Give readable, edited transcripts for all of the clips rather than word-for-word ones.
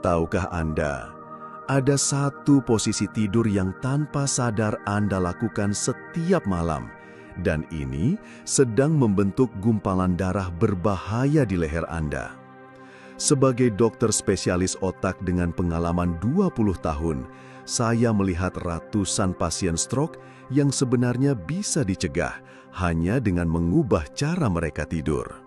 Tahukah Anda, ada satu posisi tidur yang tanpa sadar Anda lakukan setiap malam, dan ini sedang membentuk gumpalan darah berbahaya di leher Anda. Sebagai dokter spesialis otak dengan pengalaman 20 tahun, saya melihat ratusan pasien stroke yang sebenarnya bisa dicegah hanya dengan mengubah cara mereka tidur.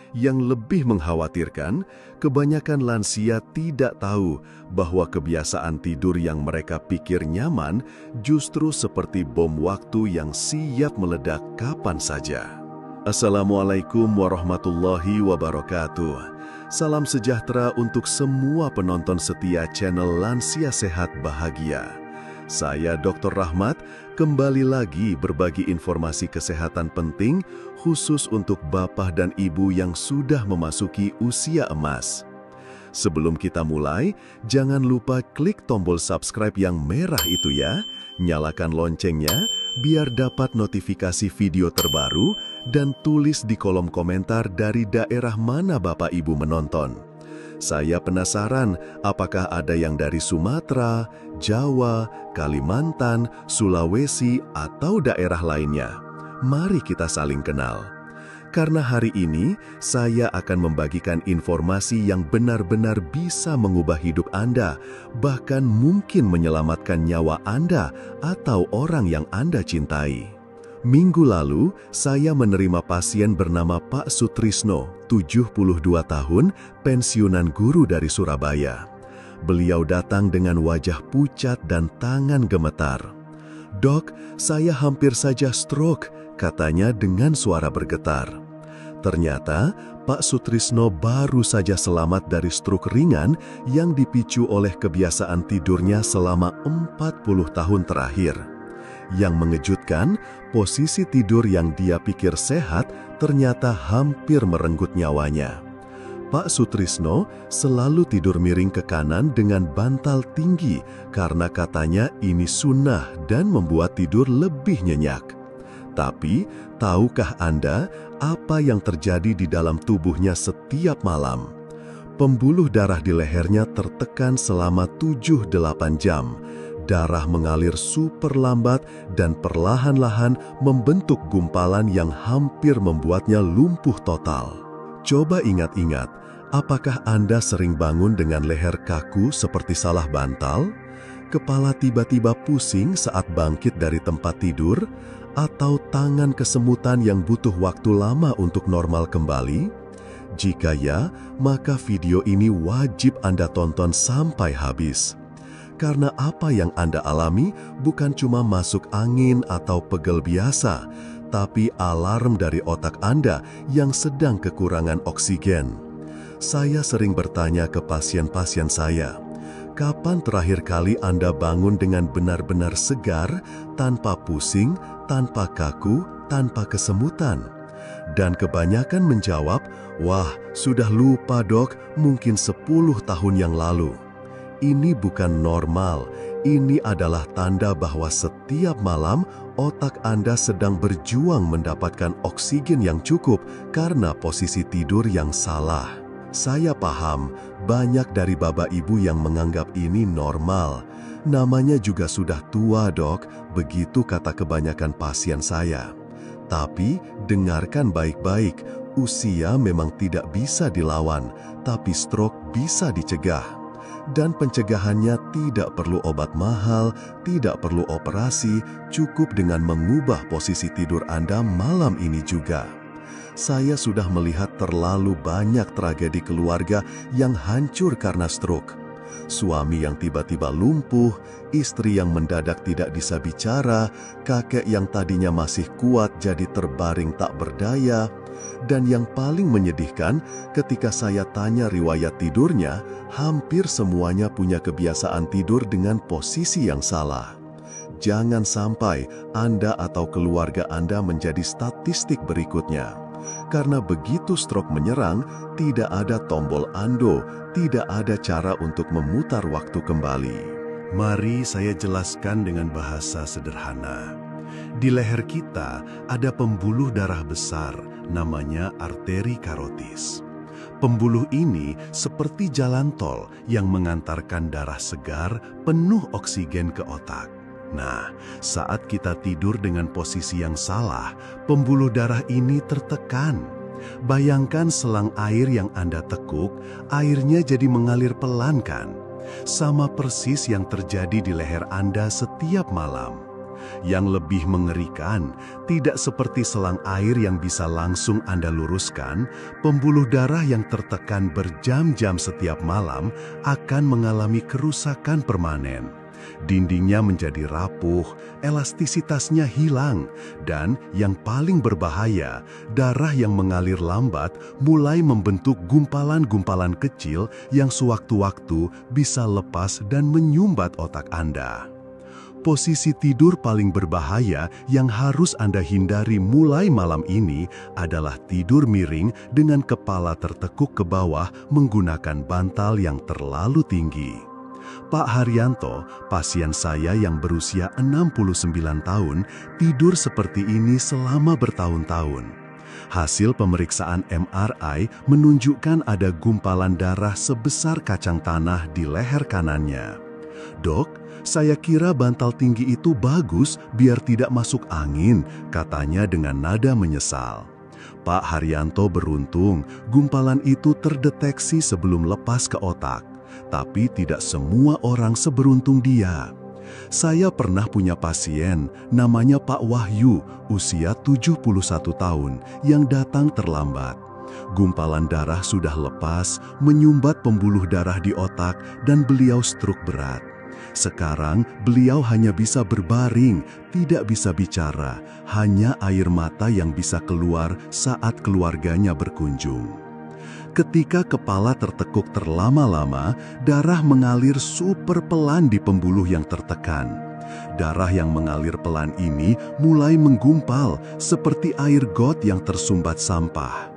Yang lebih mengkhawatirkan, kebanyakan lansia tidak tahu bahwa kebiasaan tidur yang mereka pikir nyaman justru seperti bom waktu yang siap meledak kapan saja. Assalamualaikum warahmatullahi wabarakatuh. Salam sejahtera untuk semua penonton setia channel Lansia Sehat Bahagia. Saya Dr. Rahmat, kembali lagi berbagi informasi kesehatan penting khusus untuk bapak dan ibu yang sudah memasuki usia emas. Sebelum kita mulai, jangan lupa klik tombol subscribe yang merah itu ya, nyalakan loncengnya biar dapat notifikasi video terbaru dan tulis di kolom komentar dari daerah mana bapak ibu menonton. Saya penasaran apakah ada yang dari Sumatera, Jawa, Kalimantan, Sulawesi, atau daerah lainnya. Mari kita saling kenal. Karena hari ini saya akan membagikan informasi yang benar-benar bisa mengubah hidup Anda, bahkan mungkin menyelamatkan nyawa Anda atau orang yang Anda cintai. Minggu lalu, saya menerima pasien bernama Pak Sutrisno, 72 tahun, pensiunan guru dari Surabaya. Beliau datang dengan wajah pucat dan tangan gemetar. "Dok, saya hampir saja stroke," katanya dengan suara bergetar. Ternyata, Pak Sutrisno baru saja selamat dari stroke ringan yang dipicu oleh kebiasaan tidurnya selama 40 tahun terakhir. Yang mengejutkan, posisi tidur yang dia pikir sehat ternyata hampir merenggut nyawanya. Pak Sutrisno selalu tidur miring ke kanan dengan bantal tinggi karena katanya ini sunnah dan membuat tidur lebih nyenyak. Tapi, tahukah Anda apa yang terjadi di dalam tubuhnya setiap malam? Pembuluh darah di lehernya tertekan selama 7-8 jam. Darah mengalir super lambat dan perlahan-lahan membentuk gumpalan yang hampir membuatnya lumpuh total. Coba ingat-ingat, apakah Anda sering bangun dengan leher kaku seperti salah bantal? Kepala tiba-tiba pusing saat bangkit dari tempat tidur? Atau tangan kesemutan yang butuh waktu lama untuk normal kembali? Jika ya, maka video ini wajib Anda tonton sampai habis. Karena apa yang Anda alami bukan cuma masuk angin atau pegel biasa, tapi alarm dari otak Anda yang sedang kekurangan oksigen. Saya sering bertanya ke pasien-pasien saya, kapan terakhir kali Anda bangun dengan benar-benar segar, tanpa pusing, tanpa kaku, tanpa kesemutan? Dan kebanyakan menjawab, "Wah, sudah lupa dok, mungkin 10 tahun yang lalu." Ini bukan normal, ini adalah tanda bahwa setiap malam otak Anda sedang berjuang mendapatkan oksigen yang cukup karena posisi tidur yang salah. Saya paham, banyak dari bapak ibu yang menganggap ini normal. Namanya juga sudah tua dok, begitu kata kebanyakan pasien saya. Tapi dengarkan baik-baik, usia memang tidak bisa dilawan, tapi stroke bisa dicegah. Dan pencegahannya tidak perlu obat mahal, tidak perlu operasi, cukup dengan mengubah posisi tidur Anda malam ini juga. Saya sudah melihat terlalu banyak tragedi keluarga yang hancur karena stroke. Suami yang tiba-tiba lumpuh, istri yang mendadak tidak bisa bicara, kakek yang tadinya masih kuat jadi terbaring tak berdaya. Dan yang paling menyedihkan, ketika saya tanya riwayat tidurnya, hampir semuanya punya kebiasaan tidur dengan posisi yang salah. Jangan sampai Anda atau keluarga Anda menjadi statistik berikutnya. Karena begitu stroke menyerang, tidak ada tombol undo, tidak ada cara untuk memutar waktu kembali. Mari saya jelaskan dengan bahasa sederhana. Di leher kita ada pembuluh darah besar, namanya arteri karotis. Pembuluh ini seperti jalan tol yang mengantarkan darah segar penuh oksigen ke otak. Nah, saat kita tidur dengan posisi yang salah, pembuluh darah ini tertekan. Bayangkan selang air yang Anda tekuk, airnya jadi mengalir pelan kan? Sama persis yang terjadi di leher Anda setiap malam. Yang lebih mengerikan, tidak seperti selang air yang bisa langsung Anda luruskan, pembuluh darah yang tertekan berjam-jam setiap malam akan mengalami kerusakan permanen. Dindingnya menjadi rapuh, elastisitasnya hilang, dan yang paling berbahaya, darah yang mengalir lambat mulai membentuk gumpalan-gumpalan kecil yang sewaktu-waktu bisa lepas dan menyumbat otak Anda. Posisi tidur paling berbahaya yang harus Anda hindari mulai malam ini adalah tidur miring dengan kepala tertekuk ke bawah menggunakan bantal yang terlalu tinggi. Pak Haryanto, pasien saya yang berusia 69 tahun, tidur seperti ini selama bertahun-tahun. Hasil pemeriksaan MRI menunjukkan ada gumpalan darah sebesar kacang tanah di leher kanannya. "Dok, saya kira bantal tinggi itu bagus biar tidak masuk angin," katanya dengan nada menyesal. Pak Haryanto beruntung gumpalan itu terdeteksi sebelum lepas ke otak. Tapi tidak semua orang seberuntung dia. Saya pernah punya pasien, namanya Pak Wahyu, usia 71 tahun, yang datang terlambat. Gumpalan darah sudah lepas, menyumbat pembuluh darah di otak, dan beliau stroke berat. Sekarang beliau hanya bisa berbaring, tidak bisa bicara, hanya air mata yang bisa keluar saat keluarganya berkunjung. Ketika kepala tertekuk terlama-lama, darah mengalir super pelan di pembuluh yang tertekan. Darah yang mengalir pelan ini mulai menggumpal seperti air got yang tersumbat sampah.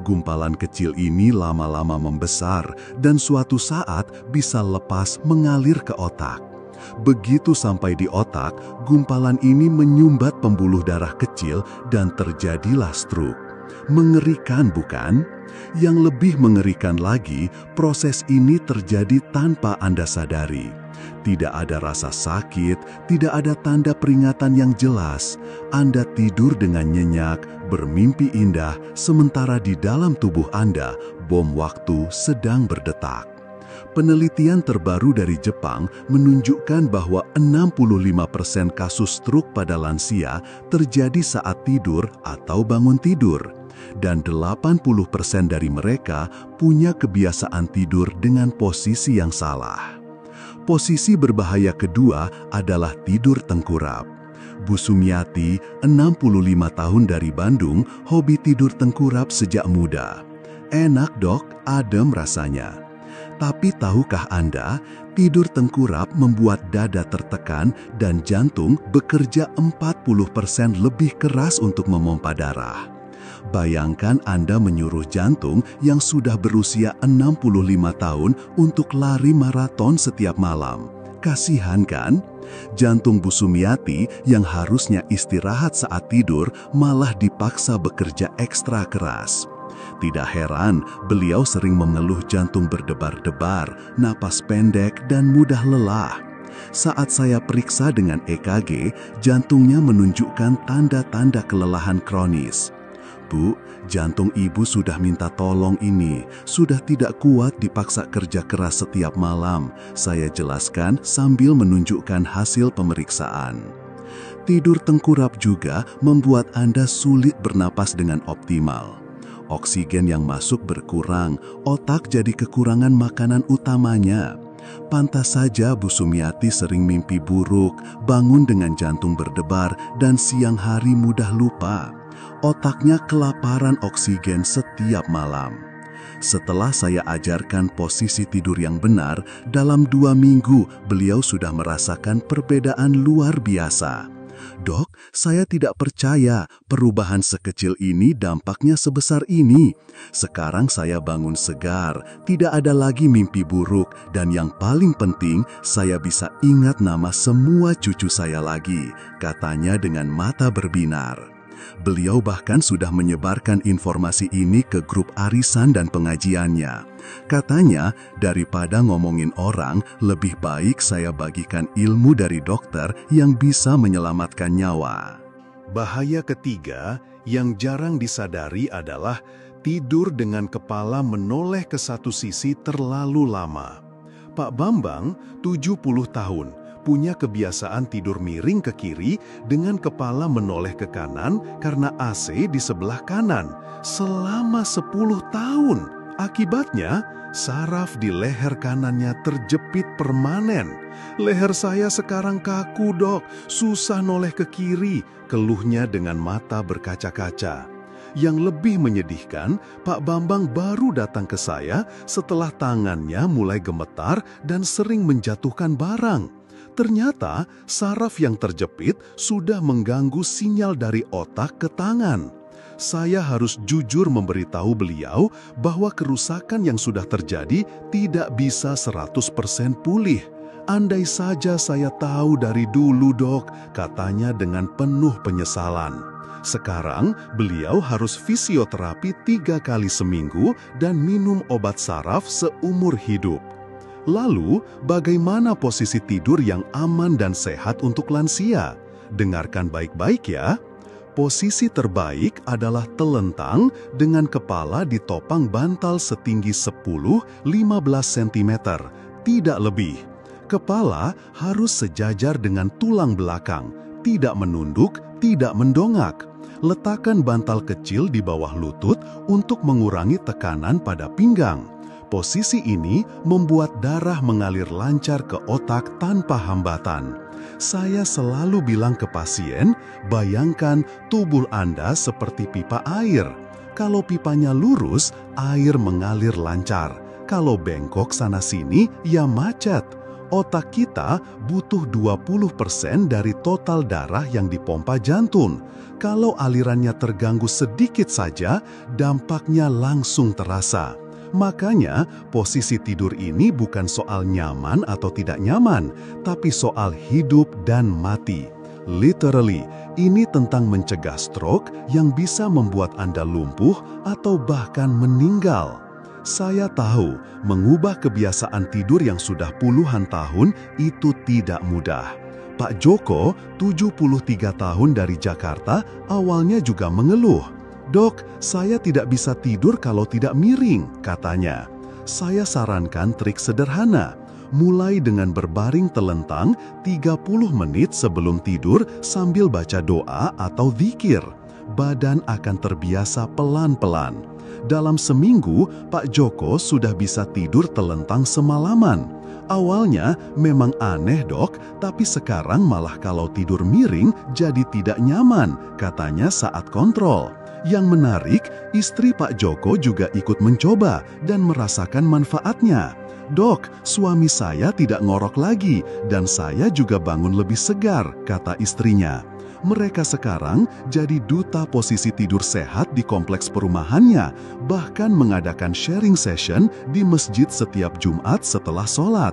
Gumpalan kecil ini lama-lama membesar dan suatu saat bisa lepas mengalir ke otak. Begitu sampai di otak, gumpalan ini menyumbat pembuluh darah kecil dan terjadilah stroke. Mengerikan bukan? Yang lebih mengerikan lagi, proses ini terjadi tanpa Anda sadari. Tidak ada rasa sakit, tidak ada tanda peringatan yang jelas. Anda tidur dengan nyenyak, bermimpi indah, sementara di dalam tubuh Anda, bom waktu sedang berdetak. Penelitian terbaru dari Jepang menunjukkan bahwa 65% kasus stroke pada lansia terjadi saat tidur atau bangun tidur. Dan 80% dari mereka punya kebiasaan tidur dengan posisi yang salah. Posisi berbahaya kedua adalah tidur tengkurap. Bu Sumiati, 65 tahun dari Bandung, hobi tidur tengkurap sejak muda. "Enak dok, adem rasanya." Tapi tahukah Anda, tidur tengkurap membuat dada tertekan dan jantung bekerja 40% lebih keras untuk memompa darah. Bayangkan Anda menyuruh jantung yang sudah berusia 65 tahun untuk lari maraton setiap malam. Kasihan kan? Jantung Bu Sumiati yang harusnya istirahat saat tidur malah dipaksa bekerja ekstra keras. Tidak heran beliau sering mengeluh jantung berdebar-debar, napas pendek, dan mudah lelah. Saat saya periksa dengan EKG, jantungnya menunjukkan tanda-tanda kelelahan kronis. "Bu, jantung ibu sudah minta tolong ini, sudah tidak kuat dipaksa kerja keras setiap malam," saya jelaskan sambil menunjukkan hasil pemeriksaan. Tidur tengkurap juga membuat Anda sulit bernapas dengan optimal. Oksigen yang masuk berkurang, otak jadi kekurangan makanan utamanya. Pantas saja Bu Sumiati sering mimpi buruk, bangun dengan jantung berdebar, dan siang hari mudah lupa. Otaknya kelaparan oksigen setiap malam. Setelah saya ajarkan posisi tidur yang benar, dalam 2 minggu beliau sudah merasakan perbedaan luar biasa. "Dok, saya tidak percaya perubahan sekecil ini dampaknya sebesar ini. Sekarang saya bangun segar, tidak ada lagi mimpi buruk, dan yang paling penting, saya bisa ingat nama semua cucu saya lagi," katanya dengan mata berbinar. Beliau bahkan sudah menyebarkan informasi ini ke grup arisan dan pengajiannya. Katanya, daripada ngomongin orang, lebih baik saya bagikan ilmu dari dokter yang bisa menyelamatkan nyawa. Bahaya ketiga yang jarang disadari adalah tidur dengan kepala menoleh ke satu sisi terlalu lama. Pak Bambang, 70 tahun, punya kebiasaan tidur miring ke kiri dengan kepala menoleh ke kanan karena AC di sebelah kanan selama 10 tahun. Akibatnya, saraf di leher kanannya terjepit permanen. Leher saya sekarang kaku, Dok. Susah noleh ke kiri, keluhnya dengan mata berkaca-kaca. Yang lebih menyedihkan, Pak Bambang baru datang ke saya setelah tangannya mulai gemetar dan sering menjatuhkan barang. Ternyata, saraf yang terjepit sudah mengganggu sinyal dari otak ke tangan. Saya harus jujur memberitahu beliau bahwa kerusakan yang sudah terjadi tidak bisa 100% pulih. Andai saja saya tahu dari dulu, Dok, katanya dengan penuh penyesalan. Sekarang, beliau harus fisioterapi 3 kali seminggu dan minum obat saraf seumur hidup. Lalu, bagaimana posisi tidur yang aman dan sehat untuk lansia? Dengarkan baik-baik ya. Posisi terbaik adalah telentang dengan kepala ditopang bantal setinggi 10-15 cm, tidak lebih. Kepala harus sejajar dengan tulang belakang, tidak menunduk, tidak mendongak. Letakkan bantal kecil di bawah lutut untuk mengurangi tekanan pada pinggang. Posisi ini membuat darah mengalir lancar ke otak tanpa hambatan. Saya selalu bilang ke pasien, bayangkan tubuh Anda seperti pipa air. Kalau pipanya lurus, air mengalir lancar. Kalau bengkok sana-sini, ya macet. Otak kita butuh 20% dari total darah yang dipompa jantung. Kalau alirannya terganggu sedikit saja, dampaknya langsung terasa. Makanya, posisi tidur ini bukan soal nyaman atau tidak nyaman, tapi soal hidup dan mati. Literally, ini tentang mencegah stroke yang bisa membuat Anda lumpuh atau bahkan meninggal. Saya tahu, mengubah kebiasaan tidur yang sudah puluhan tahun itu tidak mudah. Pak Joko, 73 tahun dari Jakarta, awalnya juga mengeluh. Dok, saya tidak bisa tidur kalau tidak miring, katanya. Saya sarankan trik sederhana. Mulai dengan berbaring telentang 30 menit sebelum tidur sambil baca doa atau zikir. Badan akan terbiasa pelan-pelan. Dalam seminggu, Pak Joko sudah bisa tidur telentang semalaman. Awalnya memang aneh, Dok, tapi sekarang malah kalau tidur miring jadi tidak nyaman, katanya saat kontrol. Yang menarik, istri Pak Joko juga ikut mencoba dan merasakan manfaatnya. Dok, suami saya tidak ngorok lagi dan saya juga bangun lebih segar, kata istrinya. Mereka sekarang jadi duta posisi tidur sehat di kompleks perumahannya, bahkan mengadakan sharing session di masjid setiap Jumat setelah sholat.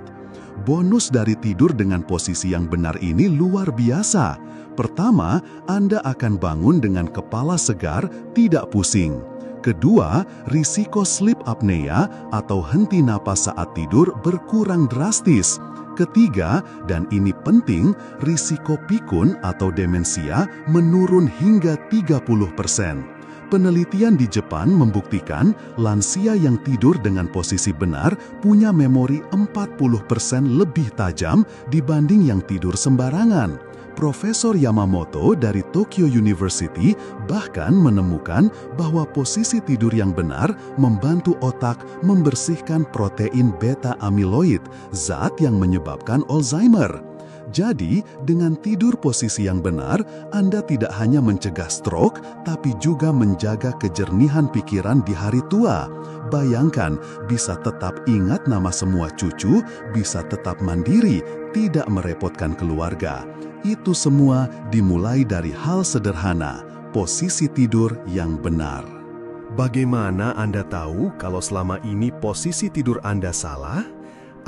Bonus dari tidur dengan posisi yang benar ini luar biasa. Pertama, Anda akan bangun dengan kepala segar, tidak pusing. Kedua, risiko sleep apnea atau henti napas saat tidur berkurang drastis. Ketiga, dan ini penting, risiko pikun atau demensia menurun hingga 30%. Penelitian di Jepang membuktikan lansia yang tidur dengan posisi benar punya memori 40% lebih tajam dibanding yang tidur sembarangan. Profesor Yamamoto dari Tokyo University bahkan menemukan bahwa posisi tidur yang benar membantu otak membersihkan protein beta-amiloid, zat yang menyebabkan Alzheimer. Jadi, dengan tidur posisi yang benar, Anda tidak hanya mencegah stroke, tapi juga menjaga kejernihan pikiran di hari tua. Bayangkan, bisa tetap ingat nama semua cucu, bisa tetap mandiri, tidak merepotkan keluarga. Itu semua dimulai dari hal sederhana, posisi tidur yang benar. Bagaimana Anda tahu kalau selama ini posisi tidur Anda salah?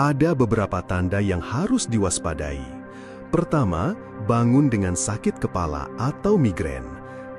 Ada beberapa tanda yang harus diwaspadai. Pertama, bangun dengan sakit kepala atau migrain.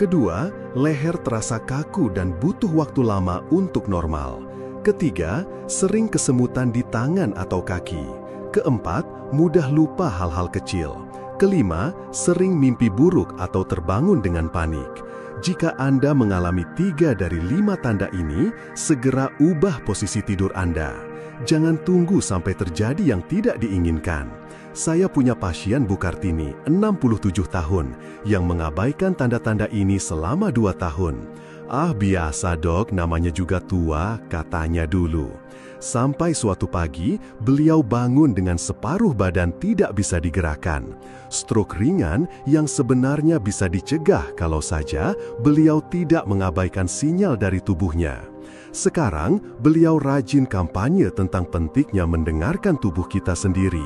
Kedua, leher terasa kaku dan butuh waktu lama untuk normal. Ketiga, sering kesemutan di tangan atau kaki. Keempat, mudah lupa hal-hal kecil. Kelima, sering mimpi buruk atau terbangun dengan panik. Jika Anda mengalami 3 dari 5 tanda ini, segera ubah posisi tidur Anda. Jangan tunggu sampai terjadi yang tidak diinginkan. Saya punya pasien Bu Kartini, 67 tahun, yang mengabaikan tanda-tanda ini selama 2 tahun. "Ah, biasa dok, namanya juga tua," katanya dulu. Sampai suatu pagi, beliau bangun dengan separuh badan tidak bisa digerakkan. Stroke ringan yang sebenarnya bisa dicegah kalau saja beliau tidak mengabaikan sinyal dari tubuhnya. Sekarang, beliau rajin kampanye tentang pentingnya mendengarkan tubuh kita sendiri.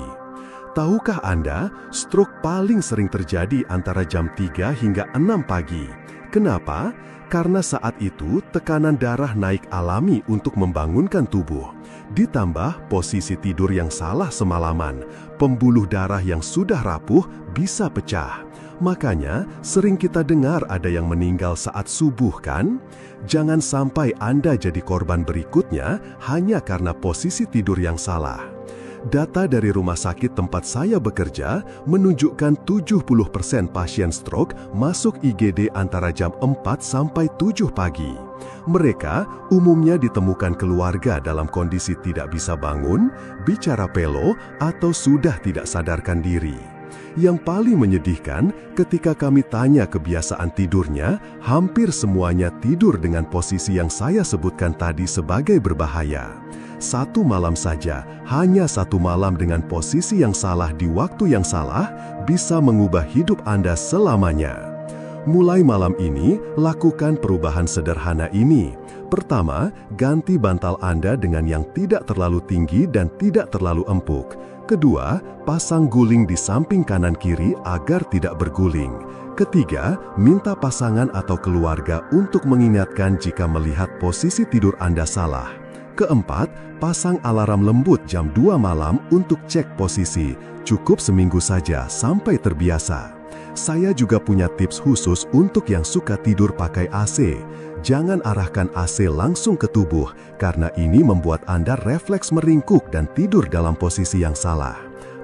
Tahukah Anda, stroke paling sering terjadi antara jam 3 hingga 6 pagi. Kenapa? Karena saat itu tekanan darah naik alami untuk membangunkan tubuh. Ditambah posisi tidur yang salah semalaman, pembuluh darah yang sudah rapuh bisa pecah. Makanya sering kita dengar ada yang meninggal saat subuh kan? Jangan sampai Anda jadi korban berikutnya hanya karena posisi tidur yang salah. Data dari rumah sakit tempat saya bekerja menunjukkan 70% pasien stroke masuk IGD antara jam 4 sampai 7 pagi. Mereka umumnya ditemukan keluarga dalam kondisi tidak bisa bangun, bicara pelo, atau sudah tidak sadarkan diri. Yang paling menyedihkan, ketika kami tanya kebiasaan tidurnya, hampir semuanya tidur dengan posisi yang saya sebutkan tadi sebagai berbahaya. 1 malam saja, hanya 1 malam dengan posisi yang salah di waktu yang salah, bisa mengubah hidup Anda selamanya. Mulai malam ini, lakukan perubahan sederhana ini. Pertama, ganti bantal Anda dengan yang tidak terlalu tinggi dan tidak terlalu empuk. Kedua, pasang guling di samping kanan-kiri agar tidak berguling. Ketiga, minta pasangan atau keluarga untuk mengingatkan jika melihat posisi tidur Anda salah. Keempat, pasang alarm lembut jam 2 malam untuk cek posisi. Cukup seminggu saja sampai terbiasa. Saya juga punya tips khusus untuk yang suka tidur pakai AC. Jangan arahkan AC langsung ke tubuh, karena ini membuat Anda refleks meringkuk dan tidur dalam posisi yang salah.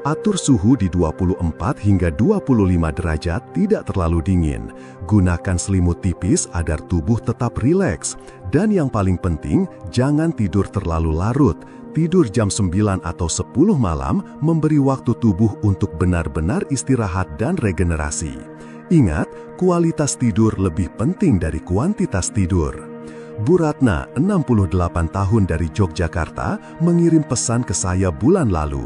Atur suhu di 24 hingga 25 derajat, tidak terlalu dingin. Gunakan selimut tipis agar tubuh tetap rileks. Dan yang paling penting, jangan tidur terlalu larut. Tidur jam 9 atau 10 malam memberi waktu tubuh untuk benar-benar istirahat dan regenerasi. Ingat, kualitas tidur lebih penting dari kuantitas tidur. Bu Ratna, 68 tahun dari Yogyakarta, mengirim pesan ke saya bulan lalu.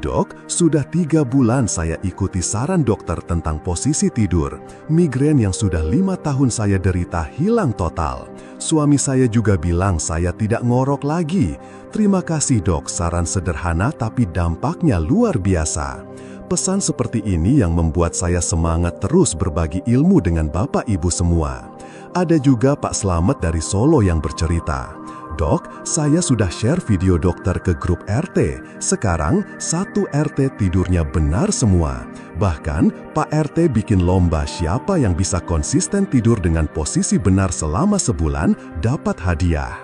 "Dok, sudah 3 bulan saya ikuti saran dokter tentang posisi tidur. Migrain yang sudah 5 tahun saya derita hilang total. Suami saya juga bilang saya tidak ngorok lagi. Terima kasih dok, saran sederhana tapi dampaknya luar biasa." Pesan seperti ini yang membuat saya semangat terus berbagi ilmu dengan Bapak Ibu semua. Ada juga Pak Slamet dari Solo yang bercerita, "Dok, saya sudah share video dokter ke grup RT. Sekarang 1 RT tidurnya benar semua. Bahkan Pak RT bikin lomba siapa yang bisa konsisten tidur dengan posisi benar selama sebulan dapat hadiah."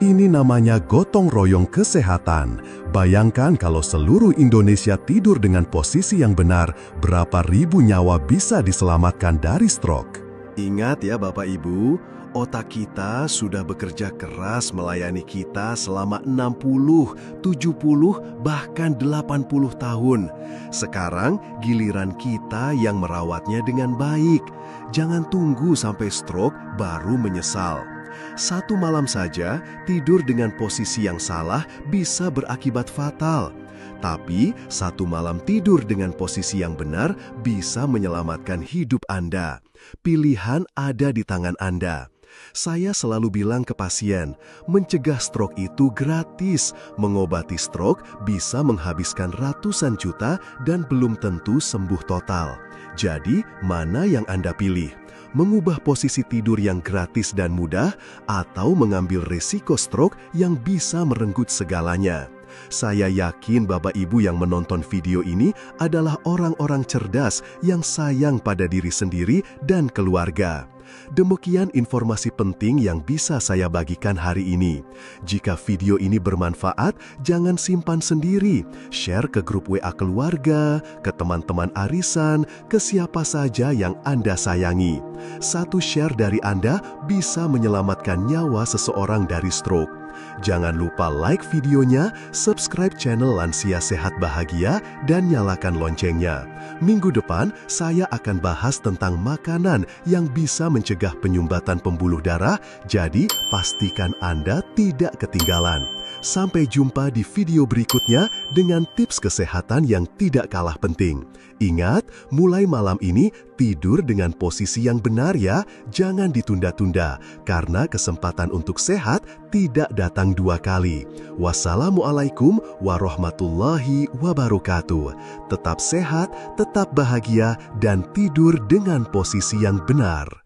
Ini namanya gotong royong kesehatan. Bayangkan kalau seluruh Indonesia tidur dengan posisi yang benar, berapa ribu nyawa bisa diselamatkan dari stroke. Ingat ya Bapak Ibu, otak kita sudah bekerja keras melayani kita selama 60, 70, bahkan 80 tahun. Sekarang giliran kita yang merawatnya dengan baik. Jangan tunggu sampai stroke baru menyesal. 1 malam saja tidur dengan posisi yang salah bisa berakibat fatal. Tapi 1 malam tidur dengan posisi yang benar bisa menyelamatkan hidup Anda. Pilihan ada di tangan Anda. Saya selalu bilang ke pasien, mencegah stroke itu gratis. Mengobati stroke bisa menghabiskan ratusan juta dan belum tentu sembuh total. Jadi, mana yang Anda pilih? Mengubah posisi tidur yang gratis dan mudah, atau mengambil risiko stroke yang bisa merenggut segalanya? Saya yakin Bapak Ibu yang menonton video ini adalah orang-orang cerdas yang sayang pada diri sendiri dan keluarga. Demikian informasi penting yang bisa saya bagikan hari ini. Jika video ini bermanfaat, jangan simpan sendiri. Share ke grup WA keluarga, ke teman-teman arisan, ke siapa saja yang Anda sayangi. Satu share dari Anda bisa menyelamatkan nyawa seseorang dari stroke. Jangan lupa like videonya, subscribe channel Lansia Sehat Bahagia, dan nyalakan loncengnya. Minggu depan, saya akan bahas tentang makanan yang bisa mencegah penyumbatan pembuluh darah, jadi pastikan Anda tidak ketinggalan. Sampai jumpa di video berikutnya dengan tips kesehatan yang tidak kalah penting. Ingat, mulai malam ini tidur dengan posisi yang benar ya, jangan ditunda-tunda, karena kesempatan untuk sehat tidak datang dua kali. Wassalamualaikum warahmatullahi wabarakatuh. Tetap sehat, tetap bahagia, dan tidur dengan posisi yang benar.